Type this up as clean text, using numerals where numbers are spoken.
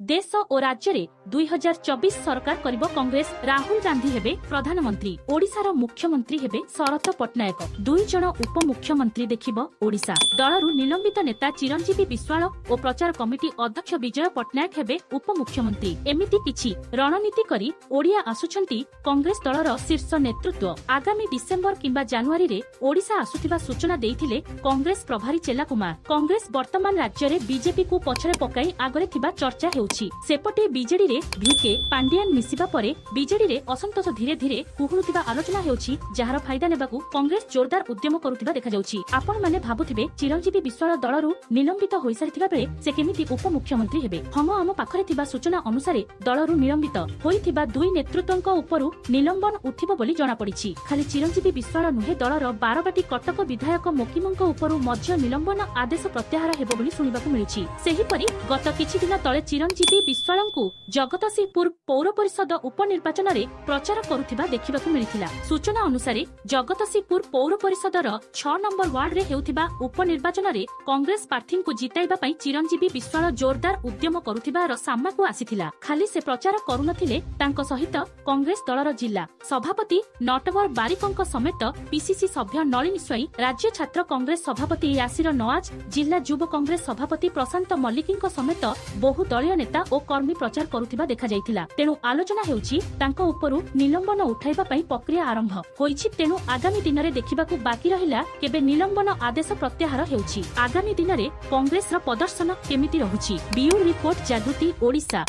देश और राज्य रे 2024 सरकार करिबो कांग्रेस। राहुल गांधी हेबे प्रधानमंत्री, ओडिशार मुख्यमंत्री हेबे शरद पट्टनायक। दुई जण उपमुख्यमंत्री देखिबो ओडिशा। दलरु निलंबित नेता चिरंजीवी विश्वाल और प्रचार कमिटी अध्यक्ष विजय पट्टनायक हेबे उपमुख्यमंत्री। एमिति किछि रणनीति करी ओडिया आसुछंती कांग्रेस दलर शीर्ष नेतृत्व। आगामी डिसेंबर किंबा जनवरी रे ओडिशा आसुथिबा सूचना देइथिले कांग्रेस प्रभारी चेला कुमार। कांग्रेस वर्तमान राज्य रे बीजेपी को पछरे पकाई आगरे थिबा चर्चा सेपटे बीजेडी रे भिके पांडियान मिसिबा परे बीजेडी रे असंतोष धीरे धीरे कुहुरुतिबा आलोचना हेउछि, जहार फायदा नेबाकू कांग्रेस जोरदार उद्यम करुतिबा देखा जाउछि। आपण माने भाबुथिबे चिरंजीवी विश्वाल दलरु निलंबित होई सारिथिबा बेले से केमिति उपमुख्यमंत्री हेबे। हम आम पाखरे थिबा सूचना अनुसारे दलरु निलंबित होइथिबा दुई नेतृत्वଙ୍କ उपरु निलंबन उठिबो बोली जणा पड़िछि। खाली चिरंजीवी विश्वाल नुहे दलर बारबाटी कटक विधायक मोकिमଙ୍କ उपरु मध्य निलंबन आदेश प्रत्याहार हेबो बोली सुनिबाकू मिलिछि। सेहिपरि गत किछि दिन तळे चिरंजीवी विश्वालଙ୍କୁ जगतसिंहपुर पौर परिषद उपनिर्वाचन रे प्रचार करुथिबा देखिबाकू मिलिथिला। सूचना अनुसारे जगतसिंहपुर पौर परिषदर 6 नंबर वार्ड रे हेउथिबा उपनिर्वाचन रे कांग्रेस प्रार्थी को जिताइबा पई चिरंजीवी विश्वाल जोरदार उद्यम करुथिबार सामनाकू आसीथिला। खाली से प्रचार करुनथिले, तांको सहित कांग्रेस दलर जिल्ला सभापति नटवर बारिकଙ୍କ समेत पीसीसी सभ्य नलिनी स्वाई, राज्य छात्र कांग्रेस सभापति यासिर नवाज, जिल्ला युव कांग्रेस सभापति प्रशांत मल्लिकଙ୍କ समेत बहु दलीय नेता और कर्मी प्रचार करुथिबा देखा जाइथिला। तेणु आलोचना हेउछि तांको उपरु निलंबन उठाइबा पई प्रक्रिया आरंभ होइछि। तेणु आगामी दिन रे देखिबाकू बाकी रहिला केबे निलंबन आदेश प्रत्याहार हेउछि। आगामी दिन रे कांग्रेस रा प्रदर्शन केमिति रहुछि। ब्यूरो रिपोर्ट जागृति ओडिशा।